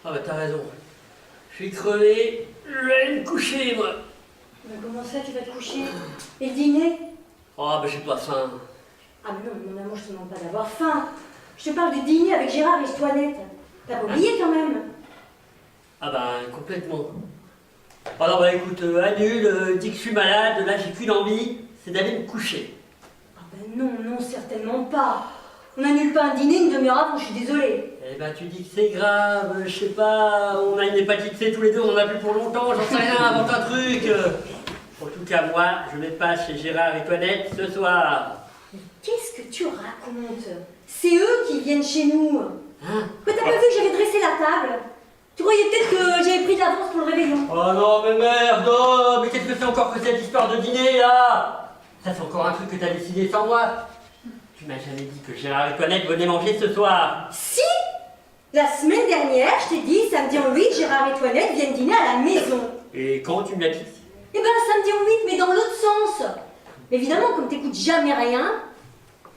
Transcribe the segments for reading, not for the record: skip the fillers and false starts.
Ah bah t'as raison. Je suis crevé, je vais aller me coucher, moi. Mais comment ça, tu vas te coucher? Et le dîner? Ah bah j'ai pas faim. Ah mais non, mon amour, je te demande pas d'avoir faim. Je te parle du dîner avec Gérard et Toinette. T'as pas oublié quand même? Ah bah complètement. Ah non bah écoute, annule, dis que je suis malade, là j'ai qu'une envie, c'est d'aller me coucher. Ah ben non, non, certainement pas. On n'annule pas un dîner une demi-heure avant, je suis désolée. Eh ben tu dis que c'est grave, je sais pas, on a une hépatite C tous les deux, on en a plus pour longtemps, j'en sais rien, invente un truc. En tout cas moi, je vais pas chez Gérard et Toinette ce soir. Qu'est-ce que tu racontes? C'est eux qui viennent chez nous. Hein? Mais t'as pas vu que j'avais dressé la table? Tu croyais peut-être que j'avais pris de l'avance pour le réveillon. Oh non mais merde, oh, mais qu'est-ce que c'est encore que cette histoire de dîner là? Ça c'est encore un truc que t'as décidé sans moi. Tu m'as jamais dit que Gérard et Toinette venaient manger ce soir. Si! La semaine dernière, je t'ai dit, samedi en 8, Gérard et Toinette viennent dîner à la maison. Et quand tu me l'as dit? Eh ben, samedi en 8, mais dans l'autre sens. Mais évidemment, comme t'écoutes jamais rien.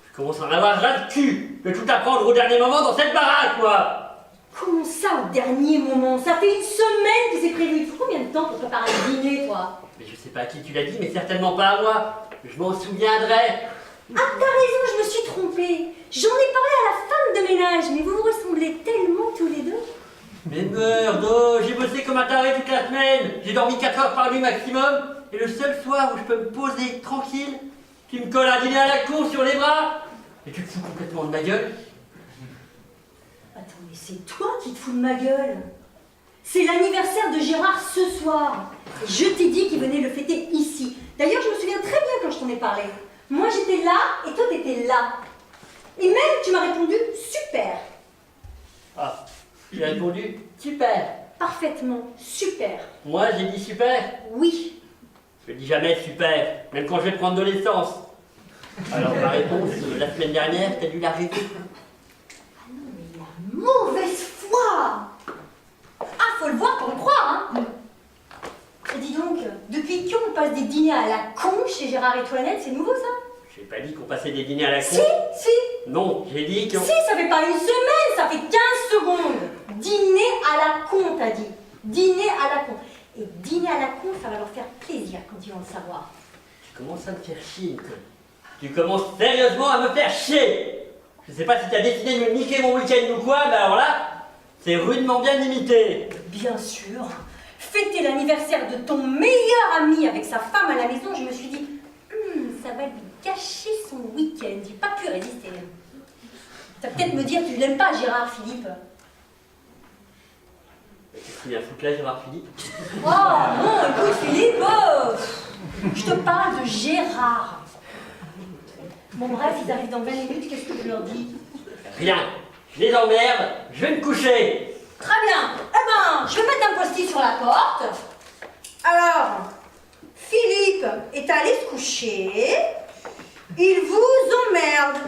Je commence à en avoir ras le cul de tout apprendre au dernier moment dans cette baraque, quoi. Comment ça, au dernier moment? Ça fait une semaine que c'est prévu. Il faut combien de temps pour préparer le dîner, toi? Mais je sais pas à qui tu l'as dit, mais certainement pas à moi. Je m'en souviendrai. Ah, t'as raison, je me suis trompée. J'en ai parlé à la femme de ménage, mais vous vous ressemblez tellement tous les deux. Mais merde, oh, j'ai bossé comme un taré toute la semaine. J'ai dormi 4 heures par nuit maximum. Et le seul soir où je peux me poser tranquille, tu me colles un dîner à la con sur les bras. Et tu te fous complètement de ma gueule. Attends, mais c'est toi qui te fous de ma gueule. C'est l'anniversaire de Gérard ce soir. Et je t'ai dit qu'il venait le fêter ici. D'ailleurs, je me souviens très bien quand je t'en ai parlé. Moi, j'étais là et toi, t'étais là. Et même, tu m'as répondu super. Ah, j'ai répondu super. Parfaitement, super. Moi, j'ai dit super. Oui. Je dis jamais super, même quand je vais prendre de l'essence. Alors ma réponse, la semaine dernière, t'as dû l'arrêter. Ah non, mais la mauvaise foi. Ah, faut le voir pour le croire, hein. Et dis donc, depuis quand on passe des dîners à la con chez Gérard et Toinette, c'est nouveau ça? J'ai pas dit qu'on passait des dîners à la con. Si. Non, j'ai dit qu'on... Si, ça fait pas une semaine, ça fait 15 secondes. Dîner à la con, t'as dit. Dîner à la con. Et dîner à la con, ça va leur faire plaisir quand ils vont le savoir. Tu commences à me faire chier, Nicole. Tu commences sérieusement à me faire chier. Je sais pas si t'as décidé de me niquer mon week-end ou quoi, mais alors là, c'est rudement bien limité. Bien sûr. Fêter l'anniversaire de ton meilleur ami avec sa femme à la maison, je me suis dit, ça va lui gâcher son week-end. J'ai pas pu résister. Tu vas peut-être me dire, tu l'aimes pas, Gérard, Philippe. Qu'est-ce qu'il vient foutre là, Gérard Philippe? Oh, non, écoute, Philippe, je te parle de Gérard. Bon, bref, ils arrivent dans 20 minutes, qu'est-ce que je leur dis? Rien. Je les emmerde, je vais me coucher. Très bien. Eh ben, je vais mettre un post-it sur la porte. Alors, Philippe est allé se coucher. Il vous emmerde.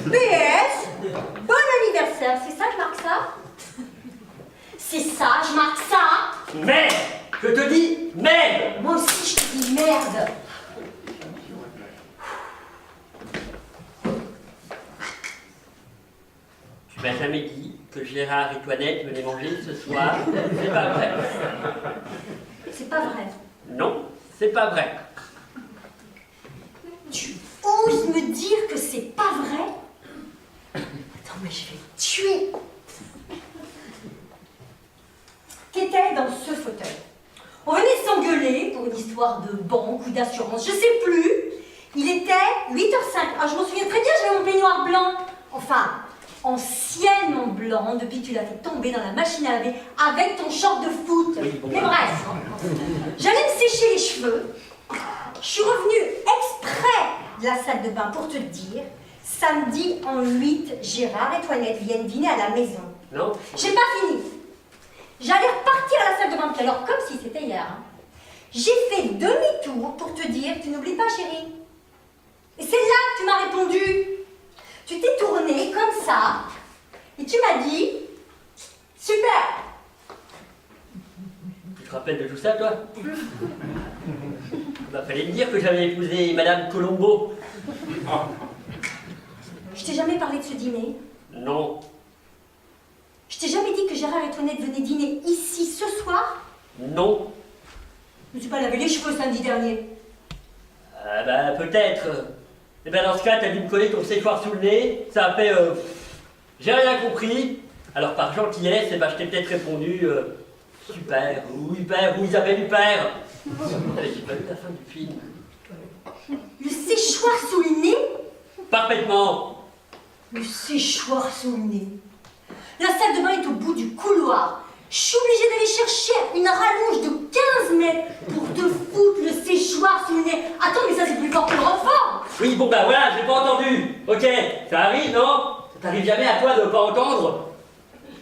PS, bon anniversaire. C'est ça, je marque ça? C'est ça, je marque ça. Merde. Je te dis merde. Moi aussi, je te dis merde. Tu m'as jamais dit que Gérard et Toinette venaient manger ce soir. C'est pas vrai. C'est pas vrai. Non, c'est pas vrai. Tu oses me dire que c'est pas vrai? Attends, mais je vais te tuer. Qu'était dans ce fauteuil? On venait s'engueuler pour une histoire de banque ou d'assurance, je sais plus. Il était 8h05. Ah, je m'en souviens très bien, j'avais mon peignoir blanc. Enfin, anciennement blanc, depuis que tu l'as fait tomber dans la machine à laver avec ton short de foot. Oui, bon. Mais bref, j'allais me sécher les cheveux. Je suis revenue exprès de la salle de bain pour te dire, samedi en 8, Gérard et Toinette viennent dîner à la maison. Non? J'ai pas fini. J'allais repartir à la salle de bain tout à l'heure, comme si c'était hier. Hein. J'ai fait demi-tour pour te dire, tu n'oublies pas, chérie. Et c'est là que tu m'as répondu. Tu t'es tournée comme ça, et tu m'as dit, super. Tu te rappelles de tout ça, toi? Bah, fallait me dire que j'avais épousé Madame Colombo. Je t'ai jamais parlé de ce dîner. Non. Je t'ai jamais dit que Gérard et Toinette venaient dîner ici ce soir? Non. Je me suis pas lavé les cheveux samedi dernier. Ah bah peut-être. Eh ben dans ce cas, t'as dû me coller ton séchoir sous le nez, ça a fait j'ai rien compris. Alors par gentillesse, eh ben, je t'ai peut-être répondu super, ou Hubert, ou Isabelle Huppert. J'ai pas vu la fin du film. Le séchoir sous le nez? Parfaitement. Le séchoir sous le nez. La salle de bain est au bout du couloir. Je suis obligée d'aller chercher une rallonge de 15 mètres pour te foutre le séchoir sous le nez. Attends, mais ça c'est plus fort que le renfort. Oui, bon bah voilà, j'ai pas entendu. Ok, ça arrive, non? Ça t'arrive jamais à toi de pas entendre?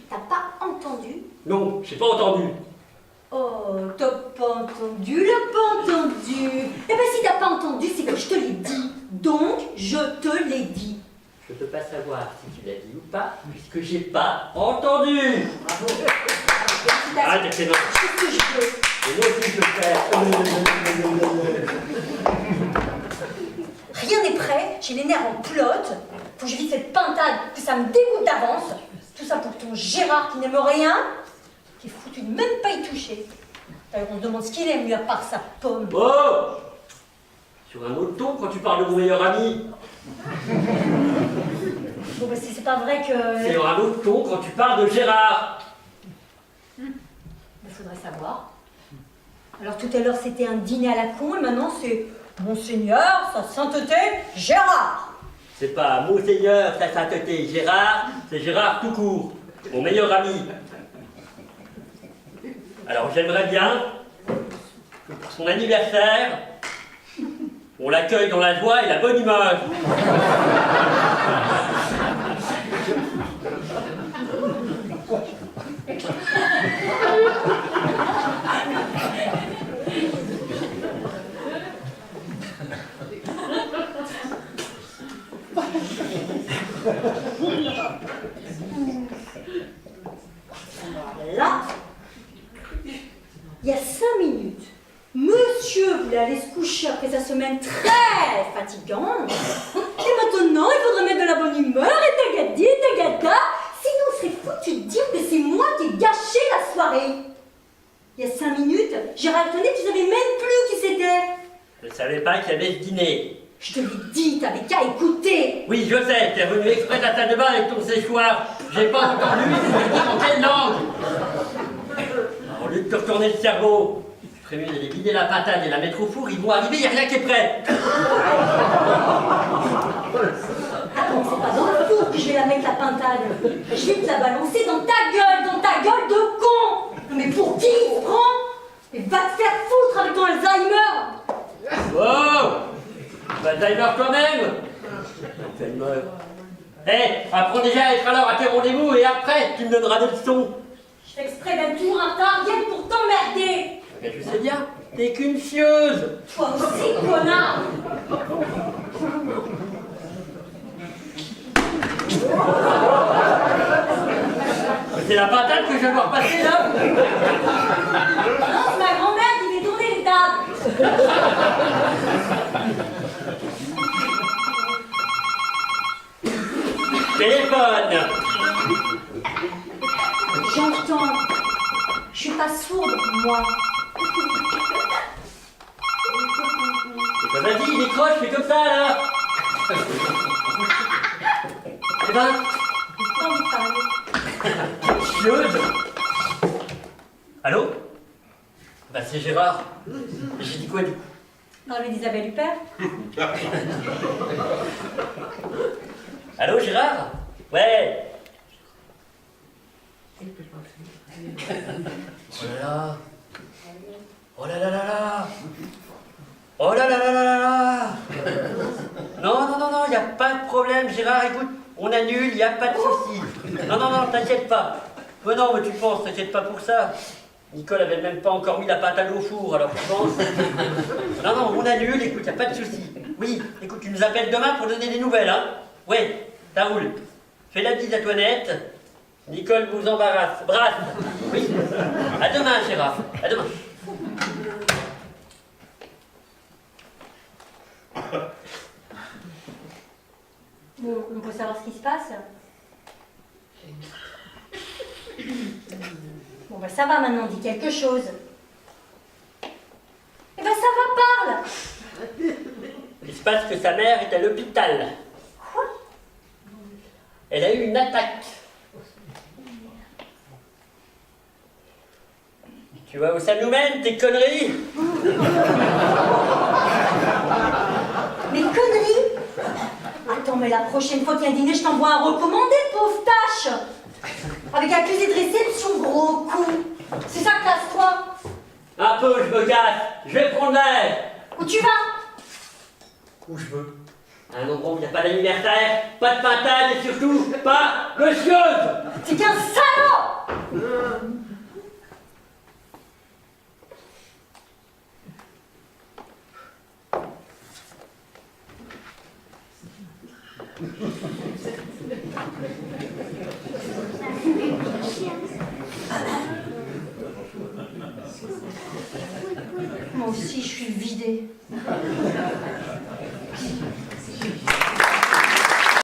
T'as pas entendu? Non, j'ai pas entendu. Oh, t'as pas entendu, pas entendu. Eh ben si t'as pas entendu, c'est que je te l'ai dit. Donc, je te l'ai dit. Je peux pas savoir si tu l'as dit ou pas, puisque j'ai pas entendu. Bravo. Ah, t'es excellent. Je fais ce que je veux. Et moi aussi, je peux le faire. Rien n'est prêt, j'ai les nerfs en pelote. Faut que je vis cette pintade, que ça me dégoûte d'avance. Tout ça pour ton Gérard qui n'aime rien, qui est foutu de même pas y toucher. D'ailleurs, on se demande ce qu'il aime, lui, à part sa pomme. Oh! Sur un autre ton, quand tu parles de mon meilleur ami. Bon, bah, c'est pas vrai que... C'est sur un autre ton quand tu parles de Gérard. Il faudrait savoir. Alors, tout à l'heure, c'était un dîner à la con, et maintenant, c'est Monseigneur, sa sainteté, Gérard. C'est pas Monseigneur, sa sainteté, Gérard, c'est Gérard tout court, mon meilleur ami. Alors j'aimerais bien que pour son anniversaire, on l'accueille dans la joie et la bonne humeur. Là, il y a 5 minutes, monsieur voulait aller se coucher après sa semaine très fatigante. Et maintenant, il faudrait mettre de la bonne humeur et tagadi, tagada. Sinon, on serait foutu de dire que c'est moi qui ai gâché la soirée. Il y a 5 minutes, Gérard et Toinette, tu savais même plus qui c'était. Je ne savais pas qu'il y avait ce dîner. Je te l'ai dit, t'avais qu'à écouter. Oui, je sais, t'es revenu exprès de la salle de bain avec ton séchoir. J'ai pas entendu, en quelle langue? Alors, au lieu de te retourner le cerveau, je ferais mieux d'aller vider la patate et la mettre au four, ils vont arriver, il n'y a rien qui est prêt. Attends, c'est pas dans le four que je vais la mettre la pintade. Je vais te la balancer dans ta gueule de con. Non mais pour qui il se prend? Mais va te faire foutre avec ton Alzheimer. Oh! Alzheimer toi-même! Alzheimer. Hé, apprends déjà à être à l'heure à tes rendez-vous et après, tu me donneras des leçons. Je fais exprès d'être toujours en retard, rien que pour t'emmerder. Mais je sais bien, t'es qu'une fieuse. Toi aussi, connard. C'est la patate que je vais voir passer là? Non, c'est ma grand-mère qui fait tourner les tables. Téléphone! J'entends. Je suis pas sourde, moi. Eh ben vas-y, décroche, fais comme ça là! Eh ben, J'ai pas envie de parler. chieuse! Allô? Bah c'est Gérard. J'ai dit quoi du coup? Parler d'Isabelle Huppert. Allô Gérard? Ouais! Oh là là! Oh là là là là! Oh là là là là là là! Non, non, non, non, il n'y a pas de problème, Gérard, écoute, on annule, il n'y a pas de souci. Non, non, non, t'inquiète pas. Mais non, mais tu penses, t'inquiète pas pour ça. Nicole avait même pas encore mis la pâte au four, alors tu penses? Non, non, on annule, écoute, il n'y a pas de souci. Oui, écoute, tu nous appelles demain pour donner des nouvelles, hein? Ouais, ça roule. Fais la bise à Toinette. Nicole vous embarrasse. Brasse. Oui. À demain, Gérard. À demain. Bon, on peut savoir ce qui se passe. Bon, ben ça va maintenant, dis quelque chose. Eh ben ça va, parle. Il se passe que sa mère est à l'hôpital. Quoi? Elle a eu une attaque. Tu vois où ça nous mène, tes conneries? Mes conneries? Attends, mais la prochaine fois qu'il y a un dîner, je t'envoie un recommandé, pauvre tâche. Avec accusé de réception, gros coup. C'est ça, casse-toi. Un peu, je me casse. Je vais prendre l'air. Où tu vas? Où je veux. À un endroit où il n'y a pas d'anniversaire, pas de pintade et surtout pas de chiottes. T'es qu'un salaud. Moi aussi, je suis vidée.